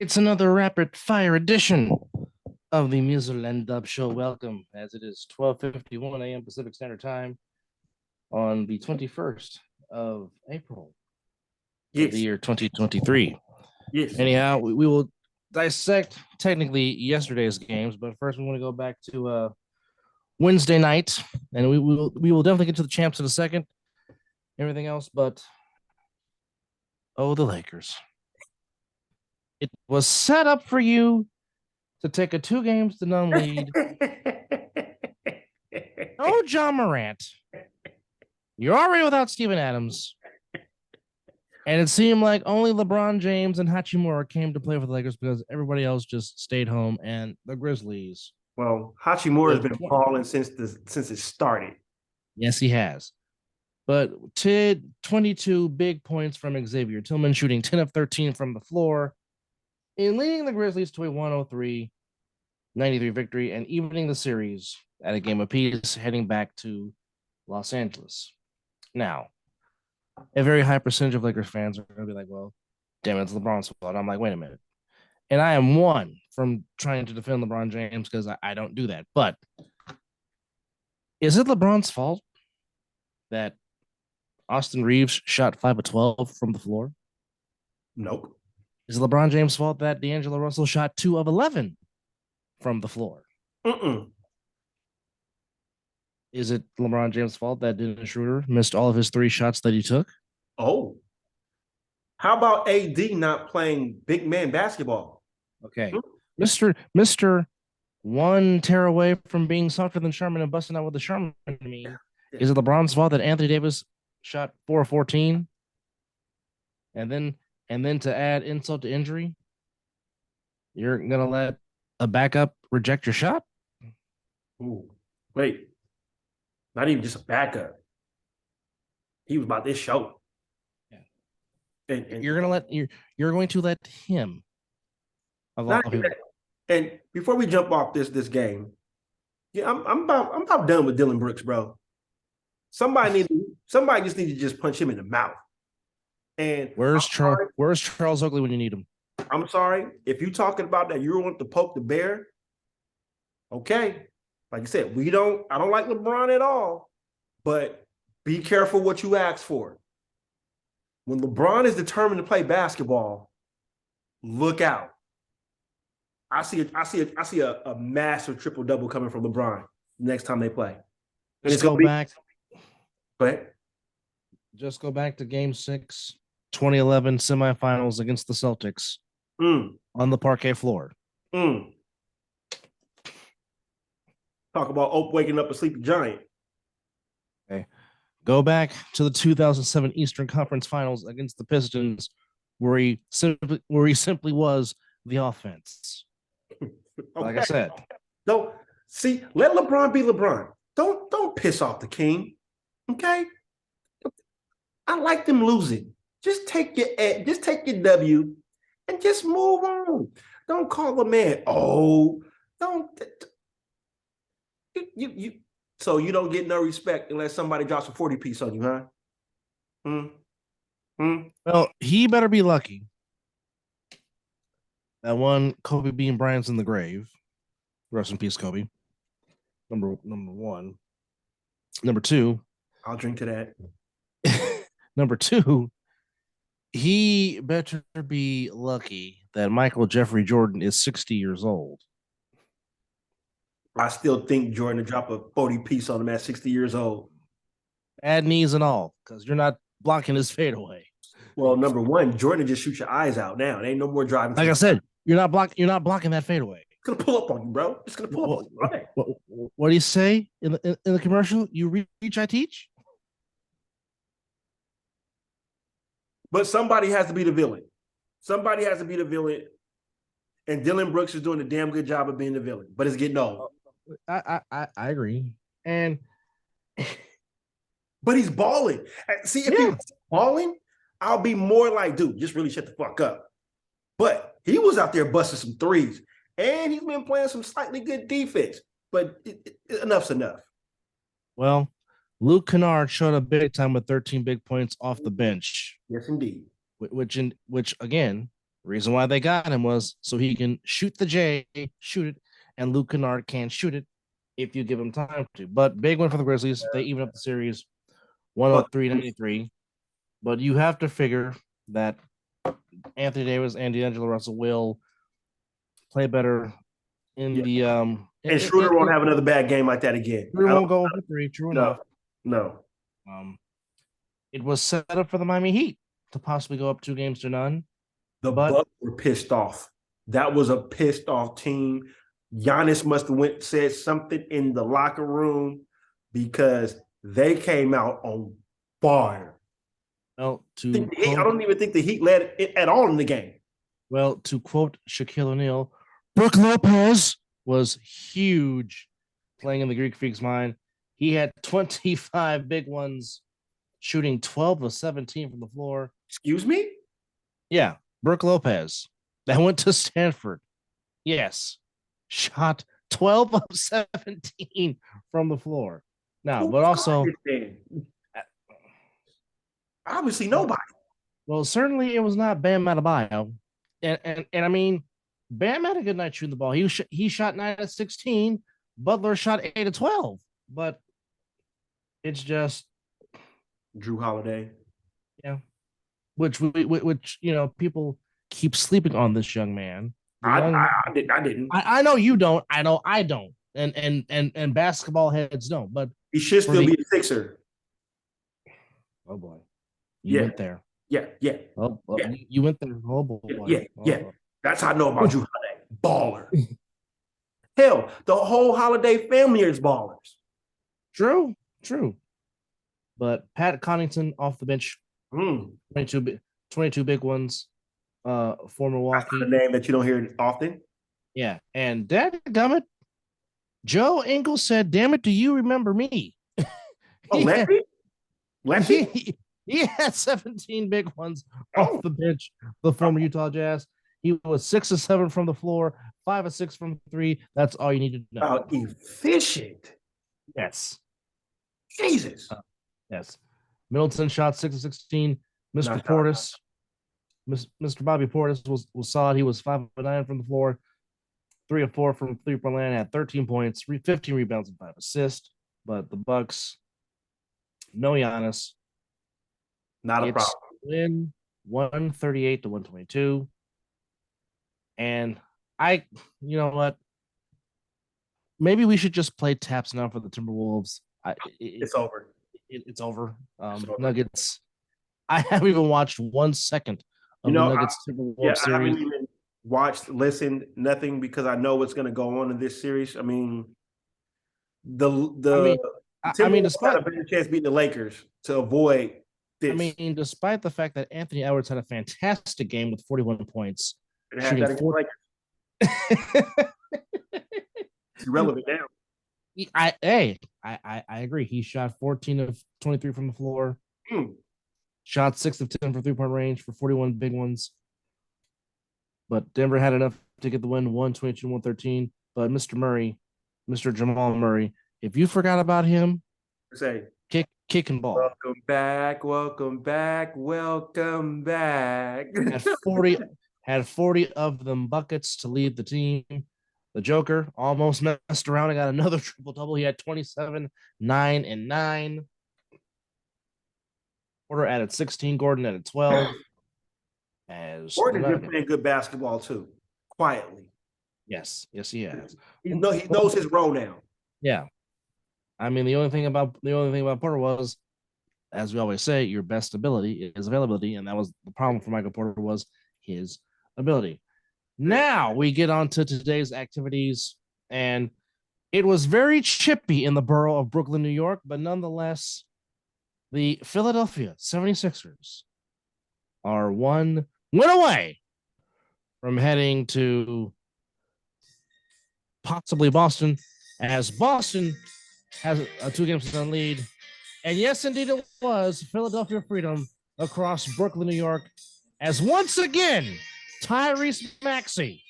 It's another rapid fire edition of the Mizzle and Dub Show. Welcome, as it is 12:51 a.m. Pacific Standard Time on the 21st of April of the Yes, year 2023. yes. Anyhow, we will dissect technically yesterday's games, but first we want to go back to Wednesday night, and we will definitely get to the champs in a second. Everything else, but the Lakers. It was set up for you to take a 2 games to none lead. Oh, John Morant. You're already without Steven Adams. And it seemed like only LeBron James and Hachimura came to play for the Lakers because everybody else just stayed home. And the Grizzlies. Well, Hachimura has been balling since it started. Yes, he has. But 22 big points from Xavier Tillman, shooting 10 of 13 from the floor, and leading the Grizzlies to a 103-93 victory and evening the series at a game apiece, heading back to Los Angeles. Now, a very high percentage of Lakers fans are going to be like, well, damn it, it's LeBron's fault. I'm like, wait a minute. And I am one from trying to defend LeBron James because I don't do that. But is it LeBron's fault that Austin Reeves shot 5 of 12 from the floor? Nope. Is it LeBron James' fault that D'Angelo Russell shot 2 of 11 from the floor? Is it LeBron James' fault that Dennis Schroeder missed all of his 3 shots that he took? Oh. How about AD not playing big man basketball? Okay. Mr. 1 tear away from being softer than Sherman and busting out with the Sherman meme. Is it LeBron's fault that Anthony Davis shot 4 of 14? And then to add insult to injury, you're gonna let a backup reject your shot? Ooh. Wait. Not even just a backup. He was about this show. Yeah. And you're going to let him of all people. And before we jump off this game, yeah, I'm about done with Dylan Brooks, bro. Somebody just needs to just punch him in the mouth. And where's Charles Oakley when you need him? I'm sorry. If you're talking about that, you want to poke the bear. Okay. Like I said, I don't like LeBron at all, but be careful what you ask for. When LeBron is determined to play basketball, look out. I see a massive triple-double coming from LeBron next time they play. And Just go back. But just go back to Game 6, 2011 semifinals against the Celtics on the parquet floor. Talk about waking up a sleeping giant. Okay. Go back to the 2007 Eastern Conference Finals against the Pistons, where he simply was the offense. Okay. Like I said. Let LeBron be LeBron. Don't piss off the king. Okay? I like them losing. Just take your W and just move on. Don't call a man. Oh, don't. So you don't get no respect unless somebody drops a 40-piece on you, huh? Well, he better be lucky that one Kobe Bean Bryant's in the grave. Rest in peace, Kobe. Number 1. Number 2. I'll drink to that. Number 2, he better be lucky that Michael Jeffrey Jordan is 60 years old. I still think Jordan would drop a 40-piece on him at 60 years old. Bad knees and all, because you're not blocking his fadeaway. Well, number 1, Jordan just shoot your eyes out now. It ain't no more driving. Like I said, you're not blocking that fadeaway. It's gonna pull up on you, bro. It's gonna pull up on you. What do you say in the commercial? You reach, I teach. But somebody has to be the villain. Somebody has to be the villain. And Dylan Brooks is doing a damn good job of being the villain, but it's getting old. I agree. And but he's balling. See, if he was balling, I'll be more like, dude, just really shut the fuck up. But he was out there busting some threes, and he's been playing some slightly good defense. But enough's enough. Well, Luke Kennard showed up big time with 13 big points off the bench. Yes, indeed. Which again, Reason why they got him was so he can shoot the J, shoot it, and Luke Kennard can't shoot it if you give him time to. But big win for the Grizzlies. They even up the series 103-93. But you have to figure that Anthony Davis and D'Angelo Russell will play better in the And Schroeder won't have another bad game like that again. Schroeder won't go over 3, true enough. No. It was set up for the Miami Heat to possibly go up 2-0. The Bucks were pissed off. That was a pissed off team. Giannis must have said something in the locker room because they came out on fire. Well, I don't even think the Heat led it at all in the game. Well, to quote Shaquille O'Neal, Brook Lopez was huge playing in the Greek Freak's mind. He had 25 big ones, shooting 12 of 17 from the floor. Excuse me? Yeah, Brook Lopez. That went to Stanford. Yes. Shot 12 of 17 from the floor. Now, but also obviously nobody. Well, certainly it was not Bam Adebayo. And I mean, Bam had a good night shooting the ball. He shot 9 of 16. Butler shot 8 of 12. But it's just Jrue Holiday. Yeah. Which people keep sleeping on this young man. I didn't. I know you don't. I know I don't. And basketball heads don't. But he should still be a Sixer. Oh boy. You went there. Yeah. Oh, you went there. Oh boy. Yeah. That's how I know about Jrue Holiday. Baller. Hell, the whole Holiday family is ballers. True. But Pat Connaughton off the bench. 22 big ones for Milwaukee. That's a name that you don't hear often. Yeah. And dadgummit, Joe Ingles said, damn it, do you remember me? Lefty? He had 17 big ones off the bench, the former Utah Jazz. He was 6 of 7 from the floor, 5 of 6 from 3. That's all you need to know. Efficient. Yes. Jesus. Yes. Middleton shot 6 of 16. Mr. Portis, Mr. Bobby Portis was solid. He was 5 of 9 from the floor, 3 of 4 from three-point land, had 13 points, 15 rebounds, and 5 assists. But the Bucks, no Giannis. Not a problem. Win 138-122. And you know what? Maybe we should just play taps now for the Timberwolves. It's over. It's over. Nuggets. I haven't even watched 1 second of the Nuggets Timberwolves series. I haven't even listened, nothing, because I know what's going to go on in this series. I mean, Timberwolves had a better chance beating the Lakers to avoid this. I mean, despite the fact that Anthony Edwards had a fantastic game with 41 points, shooting 4. It's irrelevant now. I agree. He shot 14 of 23 from the floor. Shot 6 of 10 from 3-point range for 41 big ones. But Denver had enough to get the win, 122-113. But Mr. Jamal Murray, if you forgot about him, kick and ball. Welcome back. Had 40 of them buckets to lead the team. The Joker almost messed around and got another triple-double. He had 27, 9, and 9. Porter added 16. Gordon added 12. Gordon has been playing good basketball too, quietly. Yes, he has. He knows his role now. Yeah. I mean, the only thing about Porter was, as we always say, your best ability is availability, and that was the problem for Michael Porter, was his ability. Now we get on to today's activities, and it was very chippy in the borough of Brooklyn, New York, but nonetheless, the Philadelphia 76ers are one win away from heading to possibly Boston, as Boston has a 2-game lead. And yes, indeed it was Philadelphia Freedom across Brooklyn, New York, as once again, Tyrese Maxey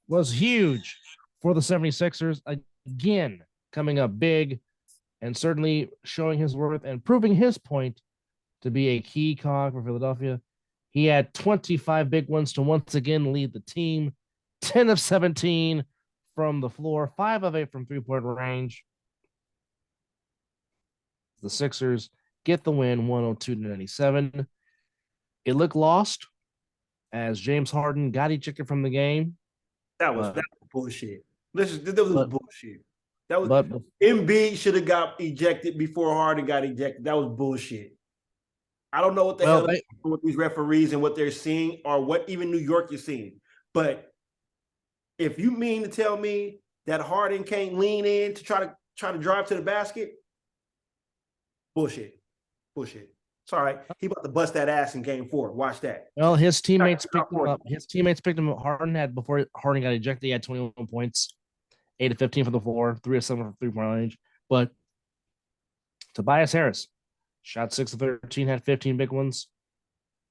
was huge for the 76ers, again, coming up big and certainly showing his worth and proving his point to be a key cog for Philadelphia. He had 25 big ones to once again lead the team. 10 of 17 from the floor, 5 of 8 from 3-point range. The Sixers get the win 102-97. It looked lost as James Harden got ejected from the game. That was bullshit. That was bullshit. That was but Embiid should have got ejected before Harden got ejected. That was bullshit. I don't know what the hell with these referees and what they're seeing, or what even New York is seeing. But if you mean to tell me that Harden can't lean in to try to drive to the basket, bullshit. It's all right. He about to bust that ass in Game 4. Watch that. Well, his teammates picked him up. Harden had, before Harden got ejected, he had 21 points, 8 of 15 from the floor, 3 of 7 from 3-point range. But Tobias Harris shot 6 of 13, had 15 big ones.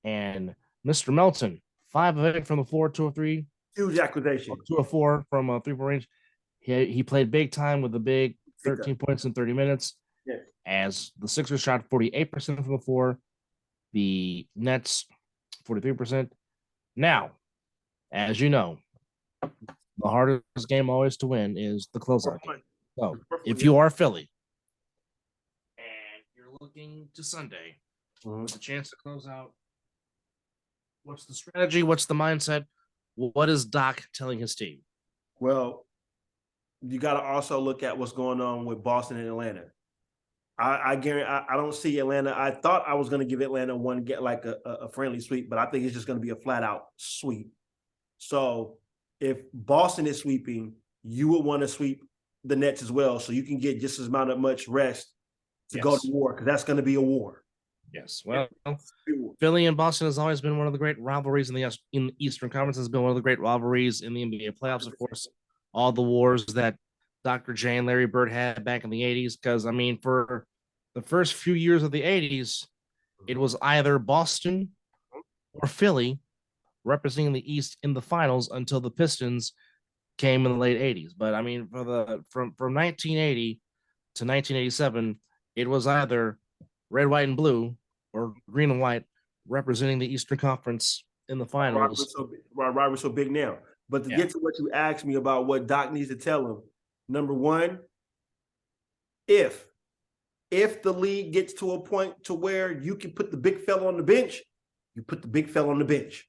And Mr. Melton, 5 of 8 from the floor, 2 of 3. Huge accusation. 2 of 4 from 3-point range. He played big time with a big 13 points in 30 minutes. Yes. As the Sixers shot 48% from the floor, the Nets 43%. Now, as you know, the hardest game always to win is the closeout game. So if you are Philly and you're looking to Sunday with a chance to close out, what's the strategy? What's the mindset? What is Doc telling his team? Well, you got to also look at what's going on with Boston and Atlanta. I guarantee I don't see Atlanta. I thought I was going to give Atlanta one, get like a friendly sweep, but I think it's just going to be a flat out sweep. So if Boston is sweeping, you would want to sweep the Nets as well, so you can get just as much rest to go to war, because that's going to be a war. Yes. Well, Philly and Boston has always been one of the great rivalries in the Eastern Conference. Has been one of the great rivalries in the NBA playoffs, of course. All the wars that Dr. J and Larry Bird had back in the 80s, because, I mean, for the first few years of the 80s, it was either Boston or Philly representing the East in the finals until the Pistons came in the late 80s. But, I mean, from 1980 to 1987, it was either red, white, and blue or green and white representing the Eastern Conference in the finals. Rivalry so big now. But to get to what you asked me about what Doc needs to tell him, number one, if the league gets to a point to where you can put the big fella on the bench, you put the big fella on the bench.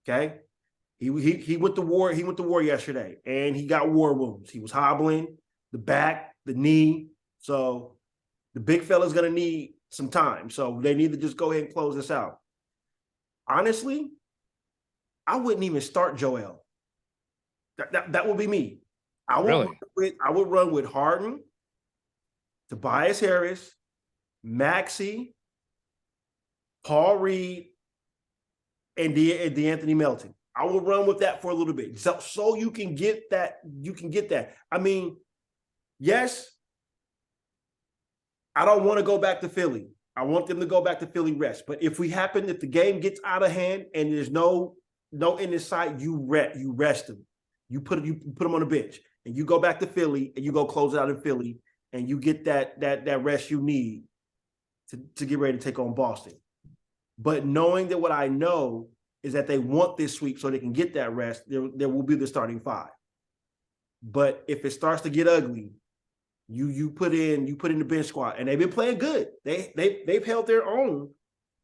Okay? He went to war. He went to war yesterday, and he got war wounds. He was hobbling, the back, the knee. So the big fella's going to need some time. So they need to just go ahead and close this out. Honestly, I wouldn't even start Joel. That would be me. I would run with Harden, Tobias Harris, Maxey, Paul Reed, and DeAnthony Melton. I will run with that for a little bit, so you can get that. You can get that. I mean, yes, I don't want to go back to Philly. I want them to go back to Philly rest. But if the game gets out of hand and there's no end in sight, you rest them. You put them on the bench, and you go back to Philly, and you go close it out in Philly, and you get that rest you need to get ready to take on Boston. But knowing that what I know is that they want this sweep so they can get that rest, there will be the starting 5. But if it starts to get ugly, you put in the bench squad, and they've been playing good. They've held their own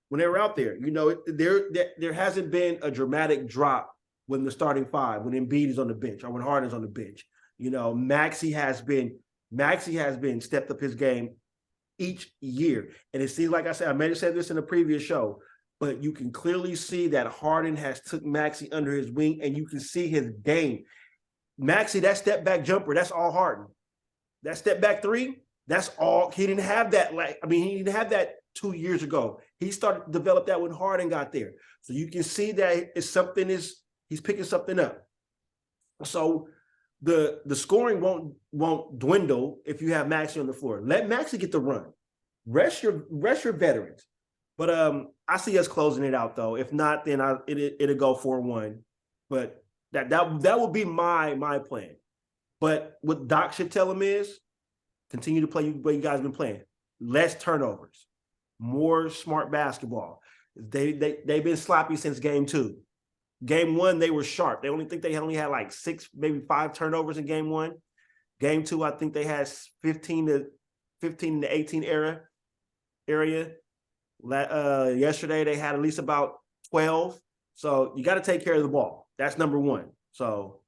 when they were out there. You know, there hasn't been a dramatic drop when the starting 5, when Embiid is on the bench or when Harden's on the bench. You know, Maxey has been stepped up his game each year. And it seems like I may have said this in a previous show, but you can clearly see that Harden has took Maxey under his wing, and you can see his game. Maxey, that step back jumper, that's all Harden. That step back 3, that's all. He didn't have that. He didn't have that 2 years ago. He started to develop that when Harden got there. So you can see that he's picking something up. So the scoring won't dwindle if you have Maxey on the floor. Let Maxey get the run. Rest your veterans. But I see us closing it out though. If not, then it'll go 4-1. But that would be my plan. But what Doc should tell him is continue to play what you guys have been playing. Less turnovers, more smart basketball. They've been sloppy since game 2. Game 1, they were sharp. They only had like 6, maybe 5 turnovers in game 1. Game 2, I think they had 15 to 18 area. Yesterday they had at least about 12. So you got to take care of the ball. That's number 1. So,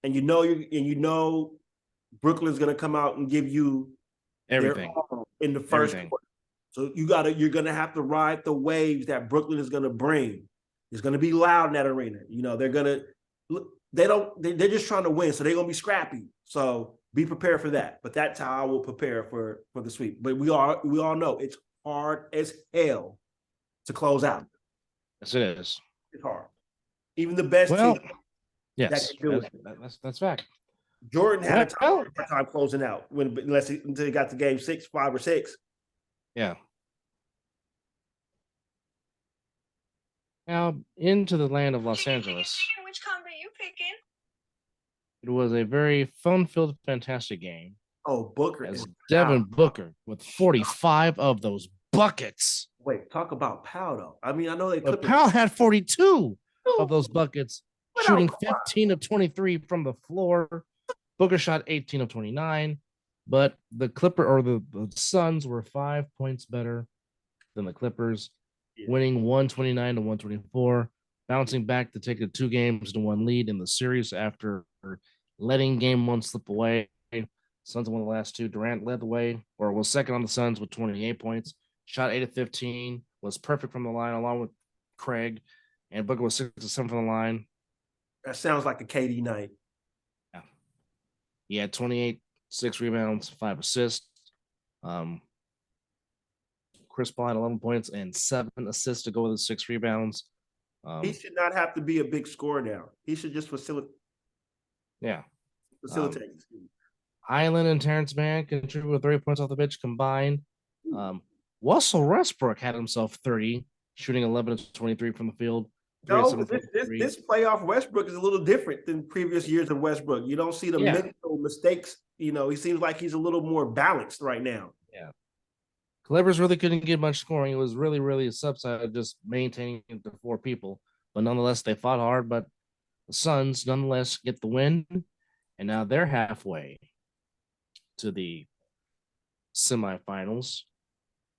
and you know Brooklyn's going to come out and give you everything in the first quarter. So you're going to have to ride the waves that Brooklyn is going to bring. It's going to be loud in that arena. You know, they're just trying to win. So they're going to be scrappy. So be prepared for that. But that's how I will prepare for the sweep. But we all know it's hard as hell to close out. Yes, it is. It's hard. Even the best team. Yes, that's fact. Jordan had a time closing out until he got to game 6, 5, or 6. Yeah. Now into the land of Los Angeles. Which combo are you picking? It was a very fun-filled, fantastic game. Oh, Booker. As Devin Booker with 45 of those buckets. Wait, talk about Powell, though. I mean, I know they But Powell had 42 of those buckets, shooting 15 of 23 from the floor. Booker shot 18 of 29, but the the Suns were 5 points better than the Clippers, winning 129 to 124, bouncing back to take a 2-1 lead in the series after letting game 1 slip away. Suns won the last 2. Durant led the way, or was second on the Suns with 28 points, shot 8 of 15, was perfect from the line along with Craig, and Booker was 6 of 7 from the line. That sounds like a KD night. Yeah. He had 28, 6 rebounds, 5 assists. Chris Paul had 11 points and 7 assists to go with his 6 rebounds. He should not have to be a big scorer now. He should just facilitate. Yeah. Facilitate. Island and Terrence Mann contributed with 30 points off the bench combined. Russell Westbrook had himself 30, shooting 11 of 23 from the field. No, this playoff Westbrook is a little different than previous years of Westbrook. You don't see the mental mistakes. You know, he seems like he's a little more balanced right now. Yeah. Clippers really couldn't get much scoring. It was really, really a subside of just maintaining the 4 people. But nonetheless, they fought hard. But the Suns, nonetheless, get the win. And now they're halfway to the semifinals.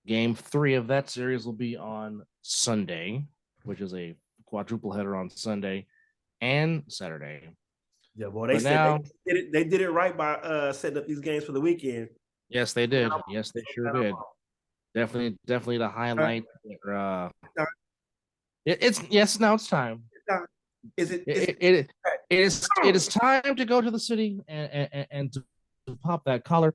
Game 3 of that series will be on Sunday, which is a quadruple header on Sunday and Saturday. Yeah, well, they did it right by setting up these games for the weekend. Yes, they did. Yes, they sure did. Definitely the highlight. Now it's time. It is time to go to the city and to pop that collar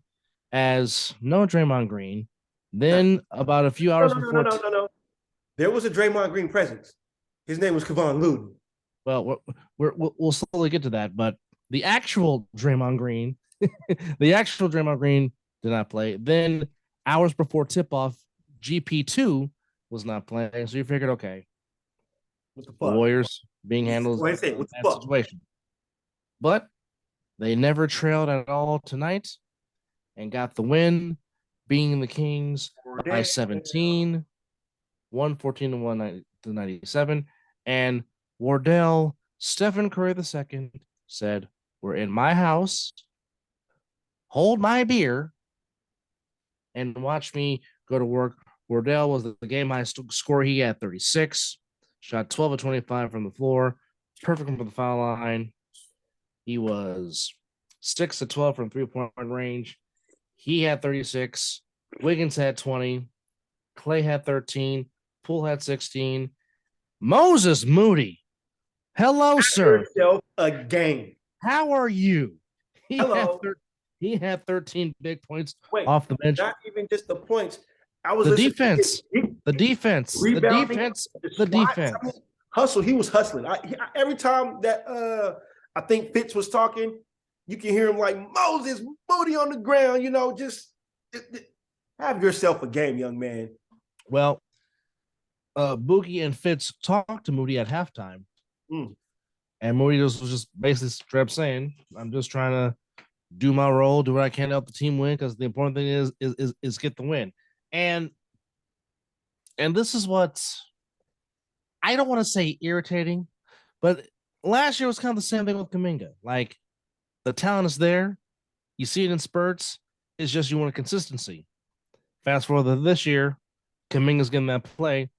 as no Draymond Green. Then about a few hours before. No. There was a Draymond Green presence. His name was Kevon Looney. Well, we'll slowly get to that, but the actual Draymond Green, did not play. Then hours before tip-off, GP2 was not playing. So you figured, okay, what the fuck? The Warriors being handled in that situation. But they never trailed at all tonight and got the win, being the Kings by 17, 114 to 197. And Wardell Stephen Curry II said, "We're in my house. Hold my beer and watch me go to work." Wardell was the game high score. He had 36, shot 12 of 25 from the floor, perfect from the foul line. He was 6 of 12 from 3-point range. He had 36. Wiggins had 20. Clay had 13. Poole had 16. Moses Moody. Hello, sir. A game. How are you? Hello. He had 13 big points off the bench. Not even just the points. The defense. The defense. I mean, hustle. He was hustling. Every time that I think Fitz was talking, you can hear him like, Moses Moody on the ground. You know, just have yourself a game, young man. Well, Boogie and Fitz talked to Moody at halftime. And Moody was just basically straight up saying, "I'm just trying to do my role, do what I can to help the team win, because the important thing is get the win." And this is what I don't want to say irritating, but last year was kind of the same thing with Kaminga. Like the talent is there, you see it in spurts. It's just you want a consistency. Fast forward to this year, Kaminga's getting that play,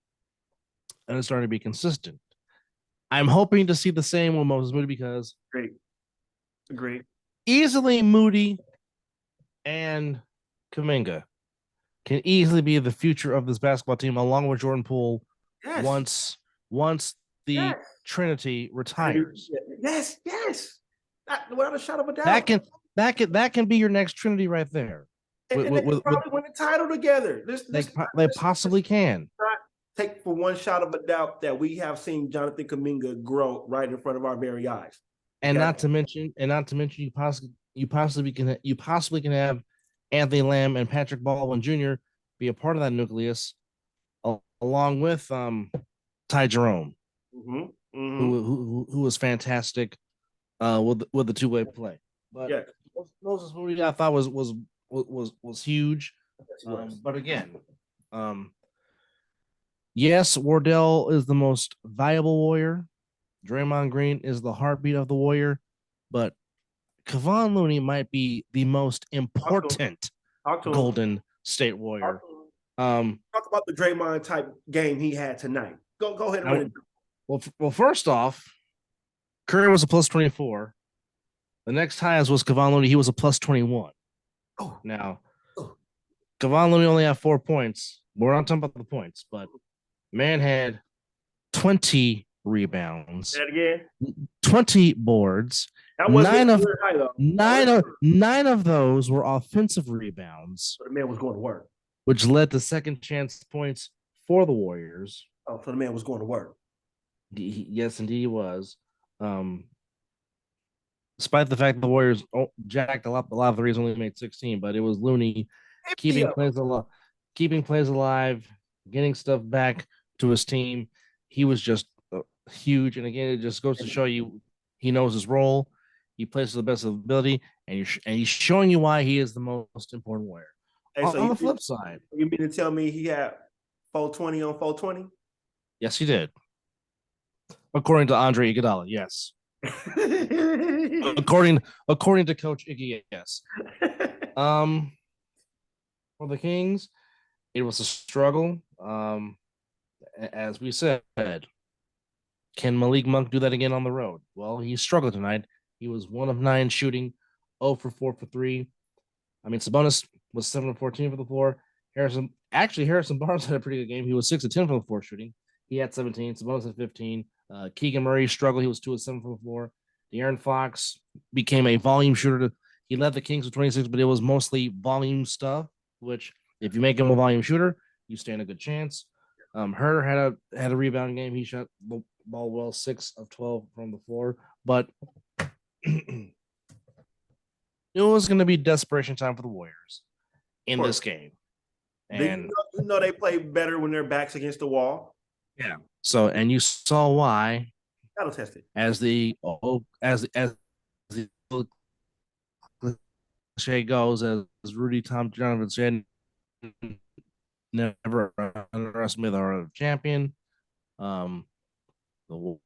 and it's starting to be consistent. I'm hoping to see the same with Moses Moody because Great. Agree. easily Moody and Kaminga can easily be the future of this basketball team, along with Jordan Poole. Yes. Once the Yes. Trinity retires, yes, without a shadow of a doubt. that can be your next Trinity right there. And they probably win the title together. They possibly can. Not take for one shot of a doubt that we have seen Jonathan Kaminga grow right in front of our very eyes. And not to mention, you possibly can have Anthony Lamb and Patrick Baldwin Jr. be a part of that nucleus, along with Ty Jerome, who was fantastic with the two-way play. But yeah. Moses Moody I thought was huge. But again, yes, Wardell is the most valuable Warrior. Draymond Green is the heartbeat of the Warrior, but Kevon Looney might be the most important Golden State Warrior. Talk about the Draymond type game he had tonight. Go ahead and run it. Well, first off, Curry was a plus 24. The next highest was Kevon Looney. He was a plus 21. Oh, now Kevon Looney only had 4 points. We're not talking about the points, but man had 20 rebounds. Say that again. 20 boards. That wasn't nine of those were offensive rebounds. So the man was going to work, which led to second chance points for the Warriors. Oh, so the man was going to work. Yes, indeed, he was. Despite the fact that the Warriors jacked a lot of threes, only made 16, but it was Looney keeping plays alive, getting stuff back to his team. He was just huge, and again, it just goes to show you he knows his role. He plays to the best of his ability, and he's showing you why he is the most important Warrior. Hey, on the flip side, you mean to tell me he had 420 on 420? Yes, he did. According to Andre Iguodala, yes. according to Coach Iggy, yes. For the Kings, it was a struggle. As we said, can Malik Monk do that again on the road? Well, he struggled tonight. He was 1 of 9 shooting, 0 for 4 for 3. I mean, Sabonis was 7 of 14 for the floor. Harrison Barnes had a pretty good game. He was 6 of 10 from the floor shooting. He had 17. Sabonis had 15. Keegan Murray struggled. He was 2 of 7 from the floor. De'Aaron Fox became a volume shooter. He led the Kings with 26, but it was mostly volume stuff, which if you make him a volume shooter, you stand a good chance. Herter had a rebound game. He shot the ball well, 6 of 12 from the floor. But it was going to be desperation time for the Warriors in this game. And you know they play better when their backs against the wall. Yeah. So, and you saw why. That'll test it. As the cliche goes, as Rudy Tom Jonathan said, never underestimate our champion. The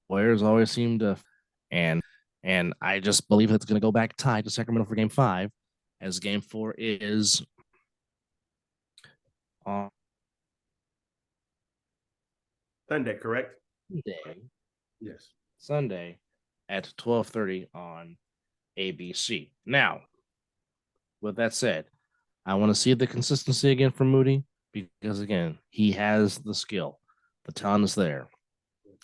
Warriors always seem to, and I just believe it's going to go back tied to Sacramento for Game 5, as Game 4 is on Sunday, correct? Sunday. Yes. Sunday at 12:30 on ABC. Now, with that said, I want to see the consistency again from Moody because, again, he has the skill. The talent is there.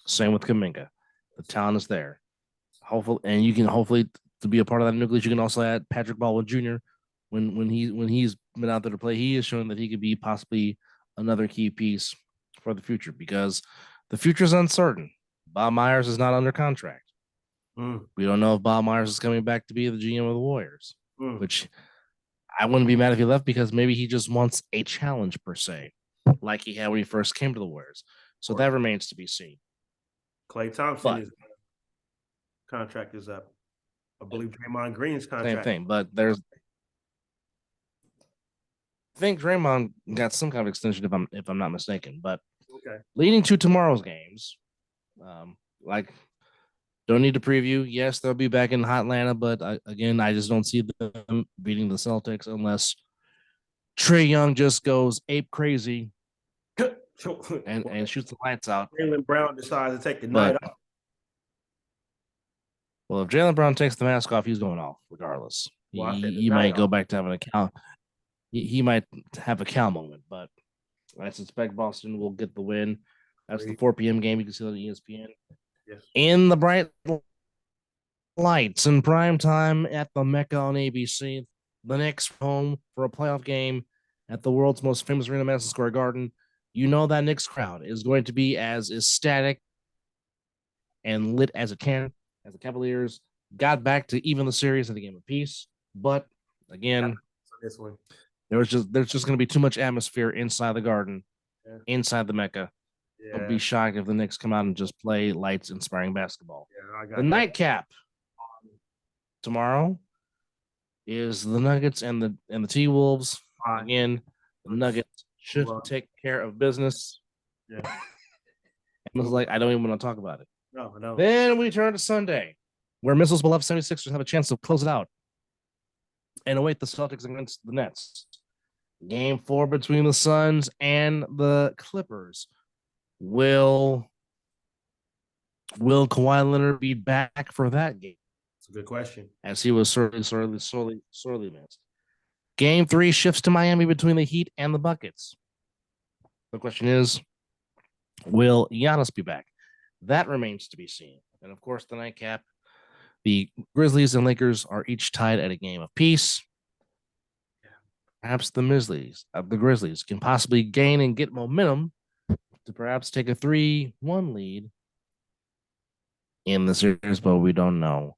Same with Kuminga. The talent is there. Hopefully, and you can hopefully to be a part of that nucleus. You can also add Patrick Baldwin Jr. When he's been out there to play, he is showing that he could be possibly another key piece for the future because the future is uncertain. Bob Myers is not under contract. We don't know if Bob Myers is coming back to be the GM of the Warriors, which I wouldn't be mad if he left because maybe he just wants a challenge per se, like he had when he first came to the Warriors. So that remains to be seen. Klay Thompson's contract is up. I believe Draymond Green's contract. Same thing, but I think Draymond got some kind of extension if I'm not mistaken. But leading to tomorrow's games, Like, don't need to preview. Yes, they'll be back in hot Atlanta, but again, I just don't see them beating the Celtics unless Trae Young just goes ape crazy and shoots the lights out. Jaylen Brown decides to take the night But off. well, if Jalen Brown takes the mask off, he's going off regardless. Well, I said the He night might go off. back to having a cow. He might have a cow moment, but I suspect Boston will get the win. That's the 4 p.m. game. You can see it on ESPN. Yes. In the bright lights in prime time at the Mecca on ABC. The Knicks home for a playoff game at the world's most famous arena, Madison Square Garden. You know that Knicks crowd is going to be as ecstatic and lit as it can as the Cavaliers got back to even the series in the game of peace. But again, this one. there's just going to be too much atmosphere inside the Garden, inside the Mecca. Yeah. I'll be shocked if the Knicks come out and just play lights inspiring basketball. Yeah, I got the that. nightcap tomorrow is the Nuggets and the T-Wolves. Again, the Nuggets should take care of business. Yeah. And it's like, I don't even want to talk about it. No. Then we turn to Sunday, where Mizzle's beloved 76ers have a chance to close it out and await the Celtics against the Nets. Game 4 between the Suns and the Clippers. Will Kawhi Leonard be back for that game? That's a good question. As he was sorely missed. Game 3 shifts to Miami between the Heat and the Buckets. The question is, will Giannis be back? That remains to be seen. And of course, the nightcap, the Grizzlies and Lakers are each tied at a game apiece. Perhaps the Grizzlies can possibly gain and get momentum to perhaps take a 3-1 lead in the series, but we don't know.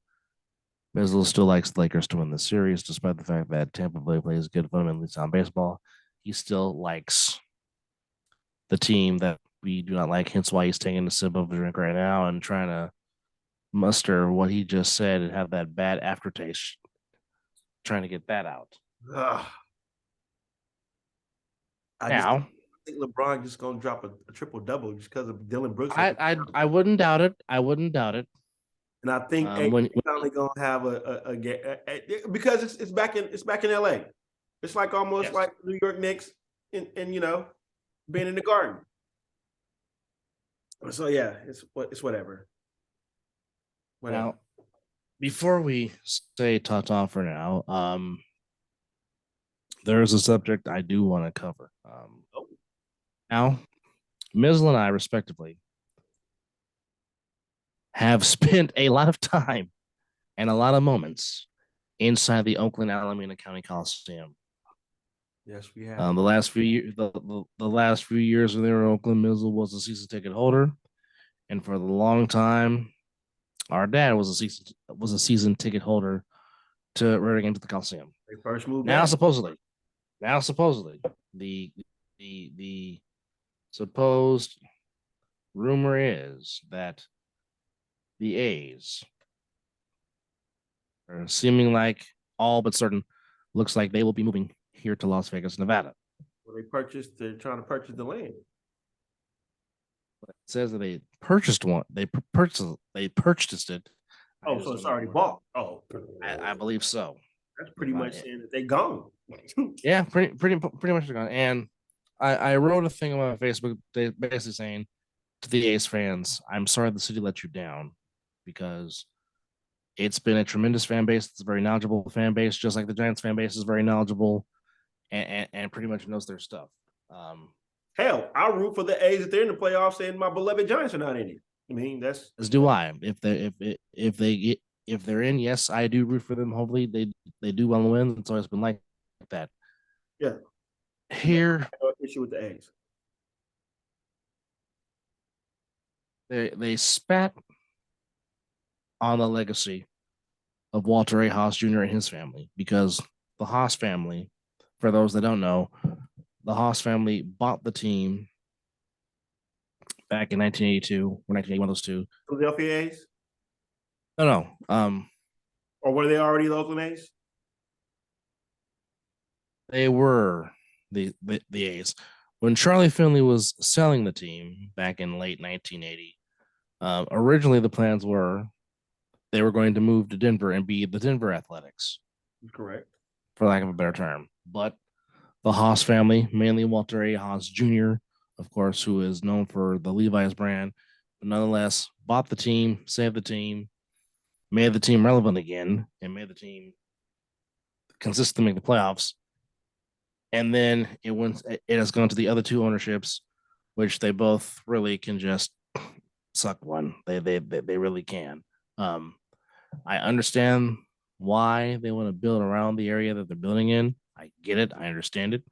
Mizzle still likes the Lakers to win the series, despite the fact that Tampa Bay plays good, fundamentally sound baseball. He still likes the team that we do not like, hence why he's taking a sip of a drink right now and trying to muster what he just said and have that bad aftertaste, trying to get that out. I think LeBron just gonna drop a triple double just because of Dylan Brooks. I wouldn't doubt it. And I think when finally gonna have a game because it's back in LA. It's like almost like New York Knicks and being in the Garden. So yeah, it's whatever. Now, before we say ta-ta for now, there is a subject I do want to cover. Now, Mizzle and I, respectively, have spent a lot of time and a lot of moments inside the Oakland Alameda County Coliseum. Yes, we have. The last few years, the last few years when they were in Oakland, Mizzle was a season ticket holder, and for the long time, our dad was a season ticket holder to Rare Games at the Coliseum. They first moved now back. supposedly, the supposed rumor is that the A's are seeming like all but certain looks like they will be moving here to Las Vegas, Nevada. Well, they're trying to purchase the land. It says that they purchased one. They purchased it. Oh, so it's already bought. Oh, I believe so. That's pretty much saying that they gone. Yeah, pretty much they're gone. And I wrote a thing on my Facebook basically saying to the A's fans, I'm sorry the city let you down because it's been a tremendous fan base. It's a very knowledgeable fan base, just like the Giants fan base is very knowledgeable and pretty much knows their stuff. Hell, I'll root for the A's if they're in the playoffs and my beloved Giants are not in it. I mean, that's as do I. If they're in, yes, I do root for them. Hopefully, they do well and win. It's always been like that. Yeah. Here, no issue with the A's. They spat on the legacy of Walter A. Haas Jr. and his family because the Haas family, for those that don't know, the Haas family bought the team back in 1982 or 1981, those two. Philadelphia A's? No. Or were they already the Oakland A's? They were the A's. When Charlie Finley was selling the team back in late 1980, Originally, the plans were they were going to move to Denver and be the Denver Athletics, Correct. for lack of a better term. But the Haas family, mainly Walter A. Haas Jr., of course, who is known for the Levi's brand, but nonetheless bought the team, saved the team, made the team relevant again, and made the team consistent to make the playoffs. And then it has gone to the other two ownerships, which they both really can just suck one. They really can. Um, I understand why they want to build around the area that they're building in. I get it. I understand it.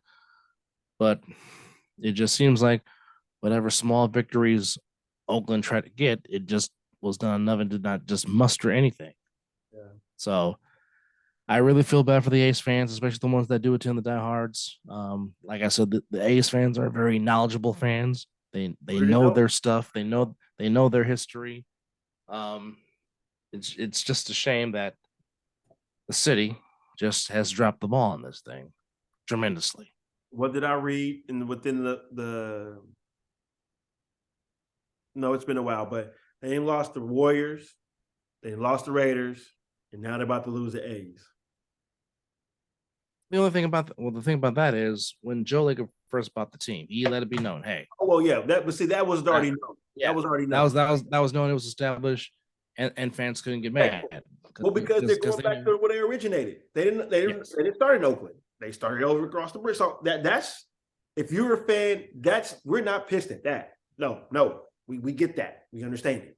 But it just seems like whatever small victories Oakland tried to get, it just was not enough and did not just muster anything. Yeah. So I really feel bad for the Ace fans, especially the ones that do attend the diehards. Like I said, the Ace fans are very knowledgeable fans. They know their stuff. They know their history. Um, it's just a shame that the city just has dropped the ball on this thing tremendously. What did I read within the no, it's been a while, but they ain't lost the Warriors, they lost the Raiders, and now they're about to lose the A's. The only thing about the thing about that is when Joe Lacob first bought the team, he let it be known, hey, Oh well, yeah, that was already known. yeah, That was already that known. was known. It was established, and fans couldn't get Hey, mad well, because they're because going they back knew. to where they originated. Yes. They didn't start in Oakland. They started over across the bridge. So that's if you're a fan, we're not pissed at that. No, we get that. We understand it.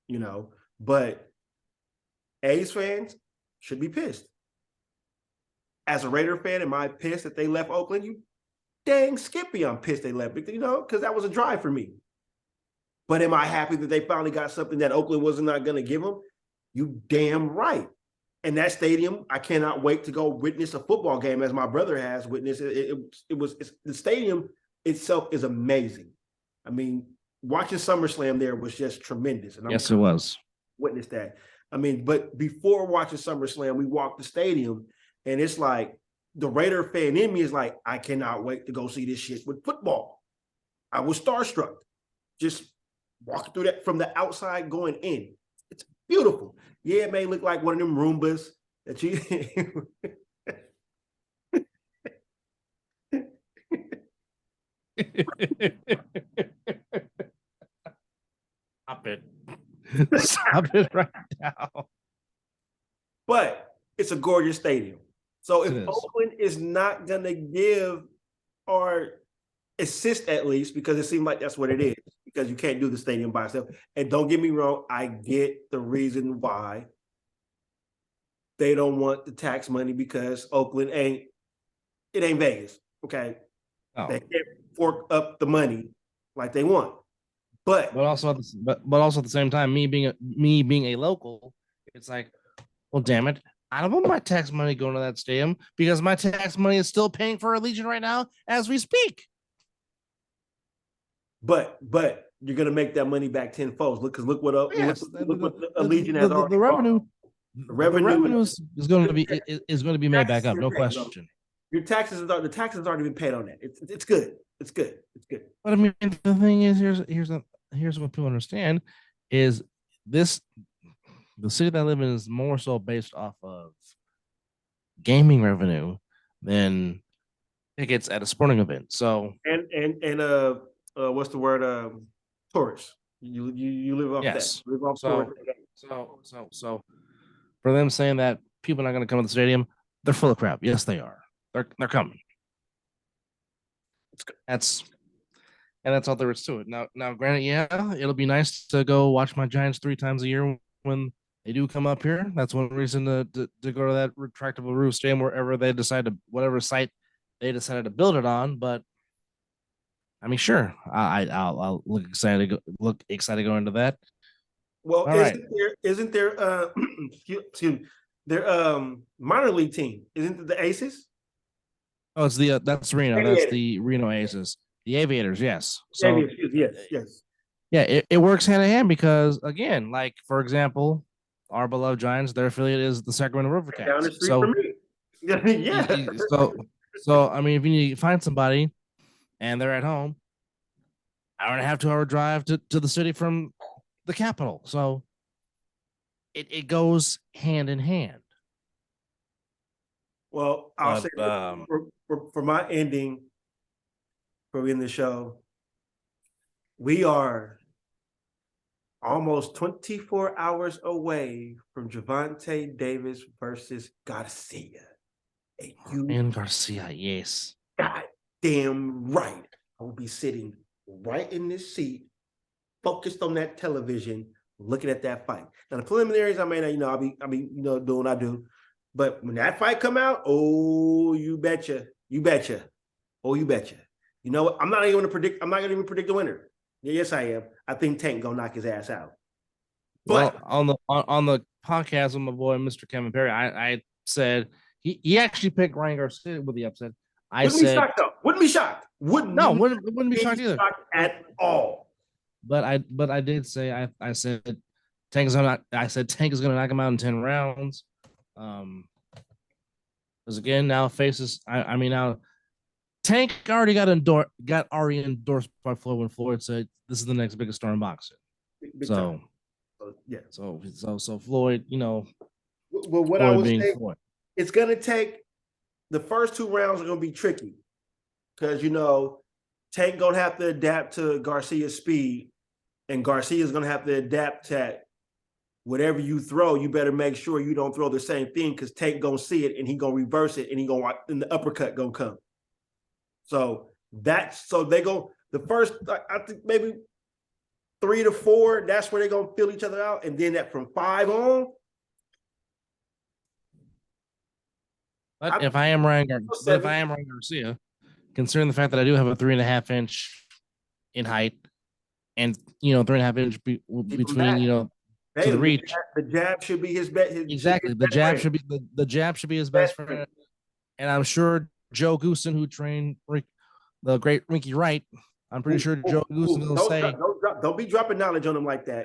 You know, but A's fans should be pissed. As a Raider fan, am I pissed that they left Oakland? You dang Skippy, I'm pissed they left, because that was a drive for me. But am I happy that they finally got something that Oakland was not going to give them? You damn right. And that stadium, I cannot wait to go witness a football game as my brother has witnessed. The stadium itself is amazing. I mean, watching SummerSlam there was just tremendous. And Yes, it was. Witnessed that. I mean, but before watching SummerSlam, we walked the stadium, and it's like the Raider fan in me is like, I cannot wait to go see this shit with football. I was starstruck, just walking through that from the outside going in. It's beautiful. Yeah, it may look like one of them Roombas that you. Stop it. Stop it right now. But it's a gorgeous stadium. So if It is. Oakland is not going to give or assist at least, because it seems like that's what it is, because you can't do the stadium by itself. And don't get me wrong, I get the reason why they don't want the tax money, because Oakland ain't Vegas. Okay. Oh. They can't fork up the money like they want. But also at the same time, me being a local, it's like, well, damn it, I don't want my tax money going to that stadium because my tax money is still paying for Allegiant right now as we speak. But you're gonna make that money back tenfold. Look what Allegiant has already the revenue. The revenue is going to be made back up, no question. Your taxes the taxes have already been paid on that. It's good. It's good. It's good. But I mean, the thing is, here's what people understand is this the city that I live in is more so based off of gaming revenue than tickets at a sporting event. So and what's the word? Tourists. You live off yes. that. You live off So for them saying that people are not going to come to the stadium, they're full of crap. Yes, they are. They're coming. That's all there is to it. Now, granted, yeah, it'll be nice to go watch my Giants 3 times a year when they do come up here. That's one reason to go to that retractable roof stadium wherever they decide to, whatever site they decided to build it on. But I mean, sure, I'll look excited to go into that. Well, isn't there excuse me, their minor league team, isn't it the Aces? Oh, it's that's Reno. That's the Reno Aces. The Aviators, yes. So yes. Yeah, it works hand in hand because again, like for example, our beloved Giants, their affiliate is the Sacramento River Cats. Down the street from me. Yeah. So I mean, if you need to find somebody and they're at home, hour and a half, 2 hour drive to the city from the capital. So it goes hand in hand. Well, I'll But say for my ending for in the show, we are almost 24 hours away from Gervonta Davis versus Garcia. And you and Garcia, yes. goddamn right. I will be sitting right in this seat, focused on that television, looking at that fight. Now the preliminaries, I may not, I'll be, doing what I do. But when that fight come out, oh, you betcha, oh, you betcha. You know what? I'm not even gonna predict the winner. Yeah, yes, I am. I think Tank gonna knock his ass out. But Well, on the podcast with my boy Mr. Kevin Perry, I said he actually picked Ryan Garcia with the upset. I wouldn't be said shocked though. Wouldn't be shocked. no, Wouldn't wouldn't be shocked be either. shocked at all. But I did say I said Tank is gonna knock him out in 10 rounds. Because again, now faces I mean now Tank already got already endorsed by Floyd when Floyd said this is the next biggest star in boxing. Big So time. Yeah. So Floyd, Well, what I Floyd would being say, Floyd. it's gonna take the first 2 rounds are gonna be tricky because Tank gonna have to adapt to Garcia's speed, and Garcia's gonna have to adapt to whatever you throw. You better make sure you don't throw the same thing because Tank gonna see it and he gonna reverse it and and the uppercut gonna come. So they go the first. I think maybe 3 to 4. That's where they're gonna feel each other out, and then that from 5 on. But if I am Ryan Garcia, considering the fact that I do have a 3.5 inch in height, and 3.5 inch between to the reach. The jab should be his best. Exactly, the jab should be his best friend, and I'm sure Joe Goosen, who trained the great Rinky Wright, I'm pretty sure Joe Goosen will say, don't be dropping knowledge on him like that.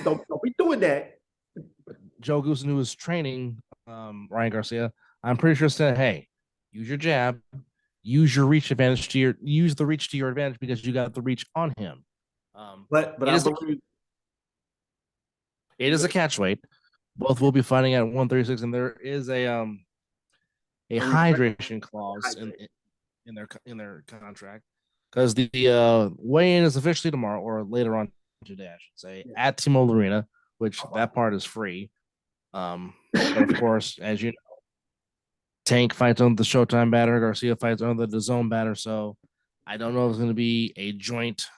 don't be doing that. Joe Goosen, who was training Ryan Garcia, I'm pretty sure said, "Hey, use your jab, use the reach to your advantage because you got the reach on him." But I believe it is a catch weight. Both will be fighting at 136, and there is a hydration clause in their contract because the weigh-in is officially tomorrow or later on today, I should say, at T-Mobile Arena, which that part is free. But of course, as you know, Tank fights on the Showtime batter, Garcia fights on the DAZN batter, so I don't know if it's going to be a joint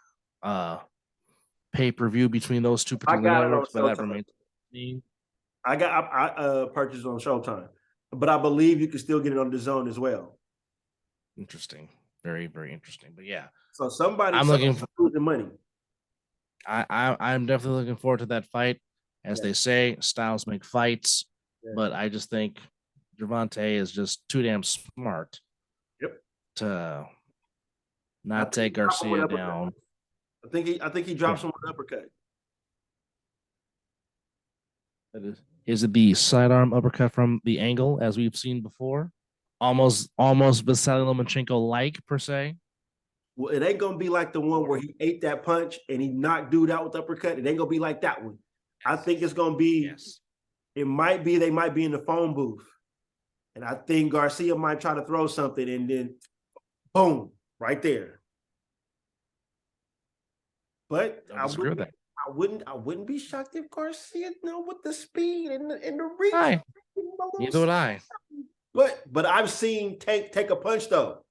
pay-per-view between those two particular networks, but that remains. I purchased on Showtime, but I believe you can still get it on DAZN as well. Interesting, very very interesting. But yeah, so I'm looking for the money. I'm definitely looking forward to that fight. As they say, styles make fights, but I just think Gervonta is just too damn smart. To not take Garcia down. I think he drops him with an uppercut. Is it the sidearm uppercut from the angle as we've seen before? Almost Vasily Lomachenko like per se. Well, it ain't gonna be like the one where he ate that punch and he knocked dude out with the uppercut. It ain't gonna be like that one. I think it's gonna be. It might be they might be in the phone booth, and I think Garcia might try to throw something, and then boom, right there. But I wouldn't be shocked if Garcia, with the speed and the reach. Neither would I. But I've seen Tank take a punch though.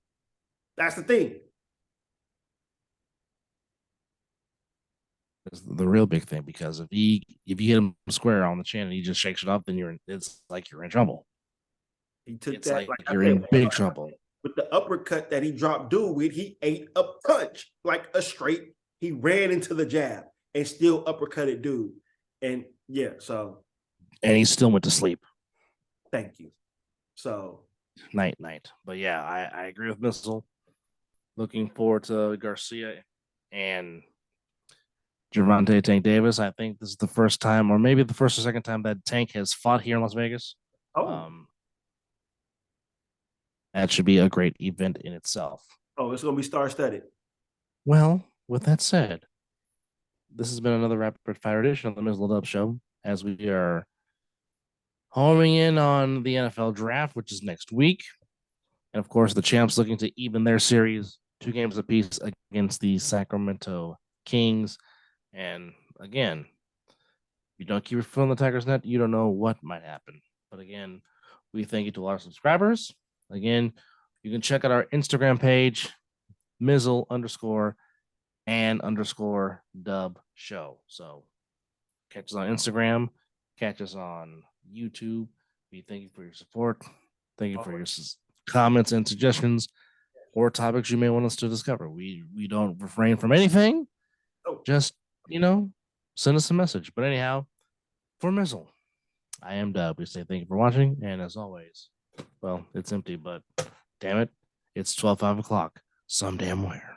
That's the thing. It's the real big thing, because if you hit him square on the chin and he just shakes it up, then it's like you're in trouble. He took it's that like you're in big trouble. With the uppercut that he dropped dude with, he ate a punch like a straight. He ran into the jab and still uppercutted dude. And and he still went to sleep. Thank you. So night. But yeah, I agree with Mizzle. Looking forward to Garcia and Gervonta Tank Davis. I think this is the first time, or maybe the first or second time, that Tank has fought here in Las Vegas. That should be a great event in itself. It's going to be star-studded. Well, with that said, this has been another rapid fire edition of the Mizzle Dub Show as we are homing in on the NFL draft, which is next week. And of course, the champs looking to even their series 2 games apiece against the Sacramento Kings. And again, if you don't keep your foot on the Tigers' net, you don't know what might happen. But again, we thank you to all our subscribers. Again, you can check out our Instagram page, Mizzle _and _dub show. So catch us on Instagram, catch us on YouTube. We thank you for your support. Thank you for your comments and suggestions or topics you may want us to discover. We don't refrain from anything. Just, send us a message. But anyhow, for Mizzle, I am Dub. We say thank you for watching. And as always, well, it's empty, but damn it, it's 5 o'clock some damn where.